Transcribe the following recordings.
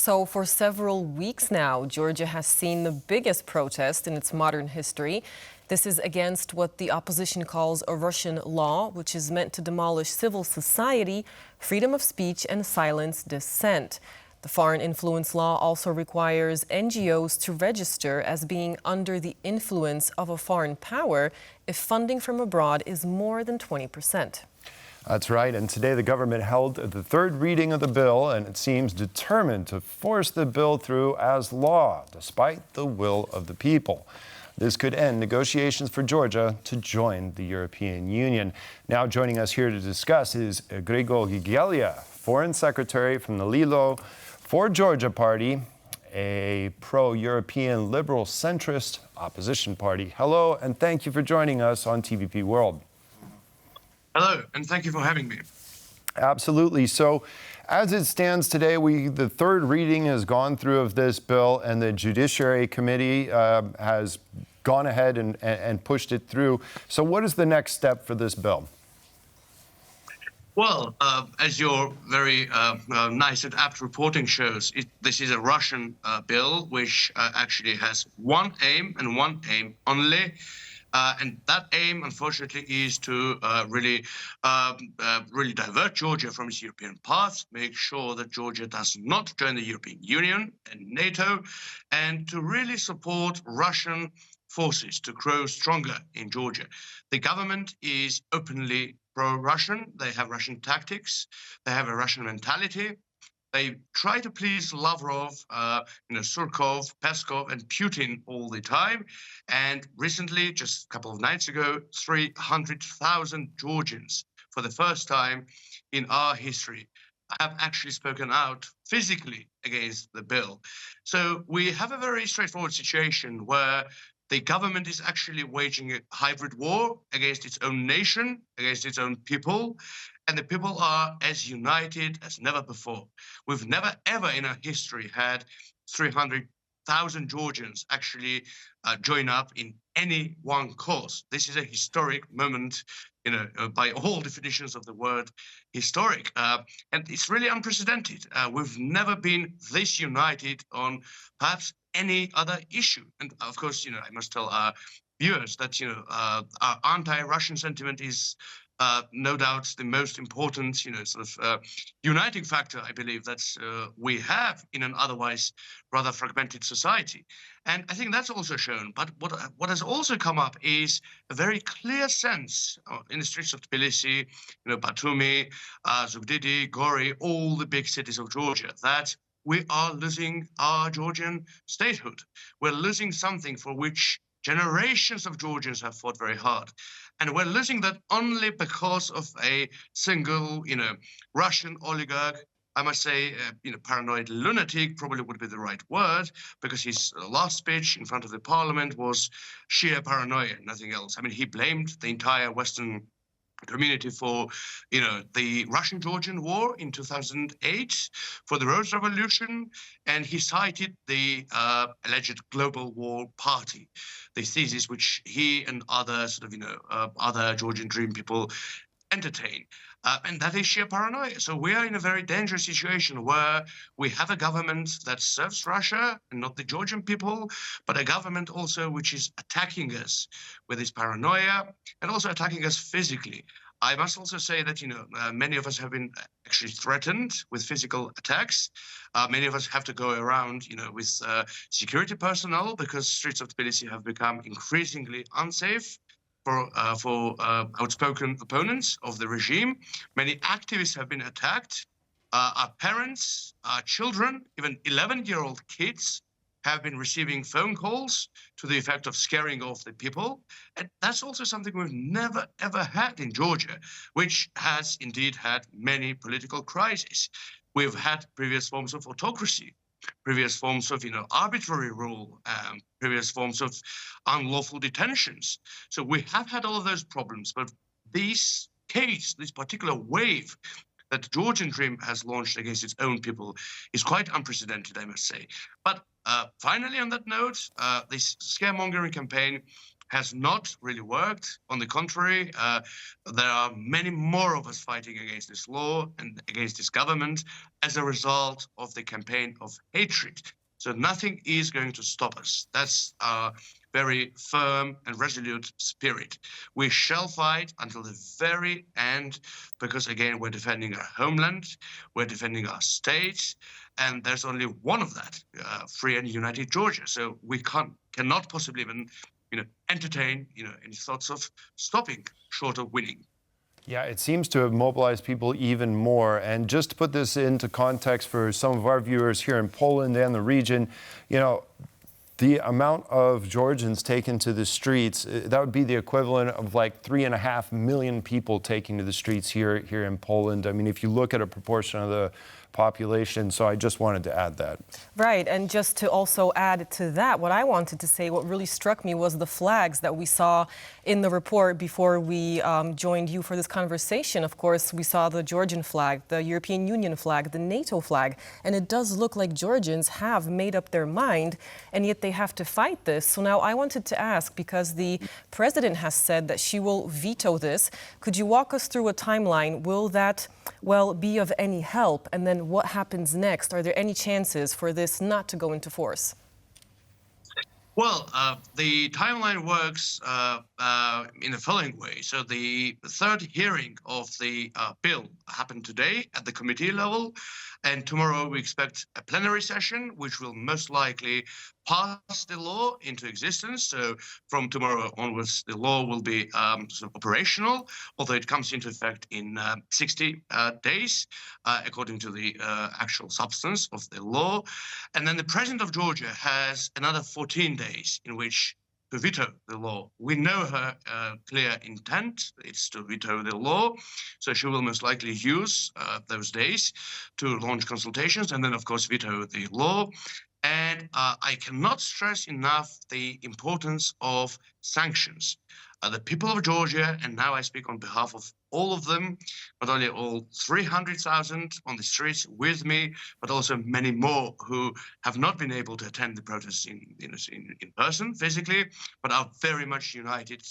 So for several weeks now, Georgia has seen the biggest protest in its modern history. This is against what the opposition calls a Russian law, which is meant to demolish civil society, freedom of speech, and silence dissent. The foreign influence law also requires NGOs to register as being under the influence of a foreign power if funding from abroad is more than 20%. That's right, and today the government held the third reading of the bill, and it seems determined to force the bill through as law, despite the will of the people. This could end negotiations for Georgia to join the European Union. Now joining us here to discuss is Grigol Gegelia, Foreign Secretary from the Lelo for Georgia Party, a pro-European liberal centrist opposition party. Hello, and thank you for joining us on TVP World. Hello, and thank you for having me. Absolutely. So as it stands today, the third reading has gone through of this bill, and the Judiciary Committee has gone ahead and pushed it through. So what is the next step for this bill? Well, as your very nice and apt reporting shows, this is a Russian bill which actually has one aim and one aim only. And that aim, unfortunately, is to really divert Georgia from its European path, make sure that Georgia does not join the European Union and NATO, and to really support Russian forces to grow stronger in Georgia. The government is openly pro-Russian. They have Russian tactics. They have a Russian mentality. They try to please Lavrov, Surkov, Peskov, and Putin all the time. And recently, just a couple of nights ago, 300,000 Georgians, for the first time in our history, have actually spoken out physically against the bill. So we have a very straightforward situation where the government is actually waging a hybrid war against its own nation, against its own people, and the people are as united as never before. We've never, ever in our history had 300,000 Georgians actually join up in any one cause. This is a historic moment, by all definitions of the word historic. And it's really unprecedented. We've never been this united on perhaps any other issue. And of course, I must tell our viewers that, our anti-Russian sentiment is no doubt the most important, uniting factor, I believe, that we have in an otherwise rather fragmented society. And I think that's also shown. But what has also come up is a very clear sense in the streets of Tbilisi, Batumi, Zugdidi, Gori, all the big cities of Georgia, that we are losing our Georgian statehood. We're losing something for which generations of Georgians have fought very hard. And we're losing that only because of a single, Russian oligarch. I must say, paranoid lunatic probably would be the right word, because his last speech in front of the parliament was sheer paranoia, nothing else. I mean, he blamed the entire Western community for, the Russian-Georgian War in 2008, for the Rose Revolution, and he cited the alleged global war party, the thesis which he and other other Georgian Dream people entertain. And that is sheer paranoia. So we are in a very dangerous situation where we have a government that serves Russia and not the Georgian people, but a government also which is attacking us with its paranoia and also attacking us physically. I must also say that, many of us have been actually threatened with physical attacks. Many of us have to go around, with security personnel, because streets of Tbilisi have become increasingly unsafe for outspoken opponents of the regime. Many activists have been attacked. Our parents, our children, even 11-year-old kids have been receiving phone calls to the effect of scaring off the people. And that's also something we've never, ever had in Georgia, which has indeed had many political crises. We've had previous forms of autocracy, previous forms of, arbitrary rule, previous forms of unlawful detentions. So we have had all of those problems, but this particular wave that the Georgian Dream has launched against its own people is quite unprecedented, I must say. But finally, on that note, this scaremongering campaign has not really worked. On the contrary, there are many more of us fighting against this law and against this government as a result of the campaign of hatred. So nothing is going to stop us. That's our very firm and resolute spirit. We shall fight until the very end because, again, we're defending our homeland, we're defending our state, and there's only one of that, free and united Georgia. So we cannot possibly even, entertain, any thoughts of stopping short of winning. Yeah, it seems to have mobilized people even more. And just to put this into context for some of our viewers here in Poland and the region, the amount of Georgians taken to the streets, that would be the equivalent of like 3.5 million people taking to the streets here in Poland. I mean, if you look at a proportion of the population. So I just wanted to add that. Right. And just to also add to that, what I wanted to say, what really struck me was the flags that we saw in the report before we joined you for this conversation. Of course, we saw the Georgian flag, the European Union flag, the NATO flag. And it does look like Georgians have made up their mind, and yet they have to fight this. So now I wanted to ask, because the president has said that she will veto this, could you walk us through a timeline? Will that, be of any help? And then what happens next? Are there any chances for this not to go into force? Well, the timeline works in the following way. So the third hearing of the bill happened today at the committee level, and tomorrow we expect a plenary session, which will most likely pass the law into existence. So from tomorrow onwards, the law will be sort of operational, although it comes into effect in 60 days, according to the actual substance of the law. And then the president of Georgia has another 14 days in which to veto the law. We know her clear intent. It's to veto the law. So she will most likely use those days to launch consultations and then, of course, veto the law. And I cannot stress enough the importance of sanctions. The people of Georgia, and now I speak on behalf of all of them, not only all 300,000 on the streets with me, but also many more who have not been able to attend the protests in person, physically, but are very much united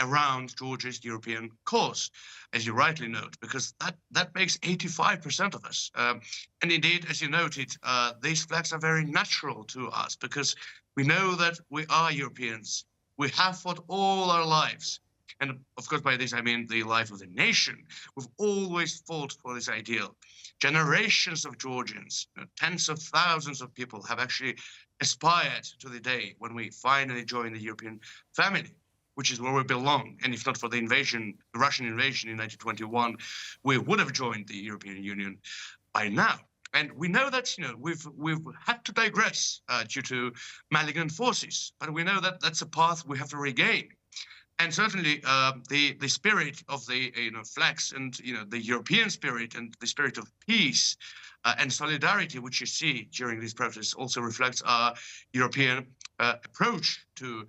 around Georgia's European cause, as you rightly note, because that makes 85% of us. And indeed, as you noted, these flags are very natural to us because we know that we are Europeans. We have fought all our lives. And of course, by this, I mean the life of the nation. We've always fought for this ideal. Generations of Georgians, tens of thousands of people have actually aspired to the day when we finally join the European family, which is where we belong. And if not for the invasion, the Russian invasion in 1921, we would have joined the European Union by now. And we know that, we've had to digress due to malignant forces, but we know that that's a path we have to regain. And certainly the spirit of the flags and the European spirit and the spirit of peace and solidarity, which you see during these protests, also reflects our European approach to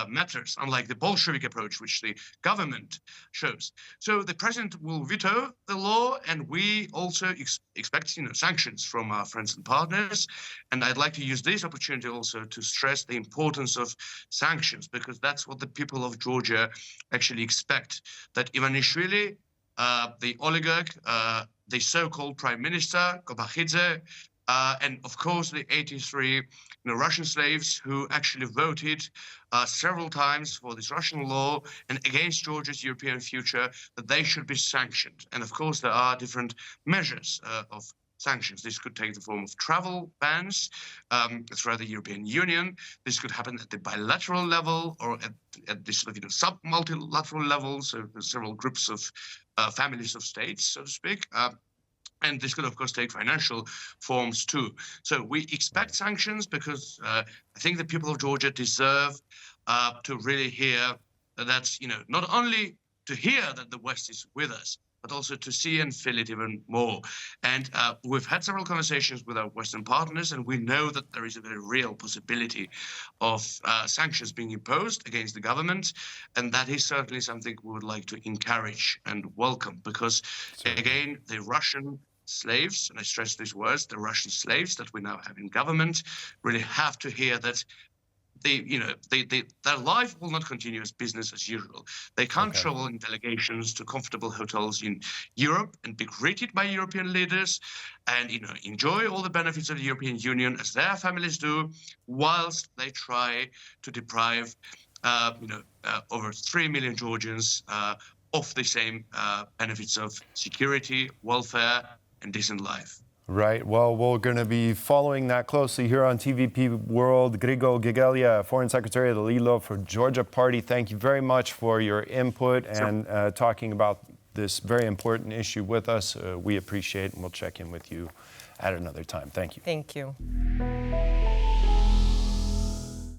matters, unlike the Bolshevik approach, which the government shows. So the president will veto the law, and we also expect sanctions from our friends and partners. And I'd like to use this opportunity also to stress the importance of sanctions, because that's what the people of Georgia actually expect. That Ivanishvili, the oligarch, the so-called prime minister, Kobakhidze, and of course the 83 Russian slaves who actually voted several times for this Russian law and against Georgia's European future, that they should be sanctioned. And of course there are different measures of sanctions. This could take the form of travel bans throughout the European Union. This could happen at the bilateral level or at this sort of sub-multilateral level, so several groups of families of states, so to speak. And this could, of course, take financial forms too. So we expect sanctions because I think the people of Georgia deserve to really hear that, not only to hear that the West is with us, but also to see and feel it even more. And we've had several conversations with our Western partners, and we know that there is a very real possibility of sanctions being imposed against the government. And that is certainly something we would like to encourage and welcome, because, again, the Russian slaves, and I stress these words, the Russian slaves that we now have in government, really have to hear that their life will not continue as business as usual. They can't Okay. travel in delegations to comfortable hotels in Europe and be greeted by European leaders and enjoy all the benefits of the European Union as their families do, whilst they try to deprive over 3 million Georgians of the same benefits of security, welfare, and decent life. Right. Well, we're going to be following that closely here on TVP World. Grigol Gegelia, Foreign Secretary of the Lelo for Georgia Party, thank you very much for your input and talking about this very important issue with us. We appreciate it, and we'll check in with you at another time. Thank you. Thank you.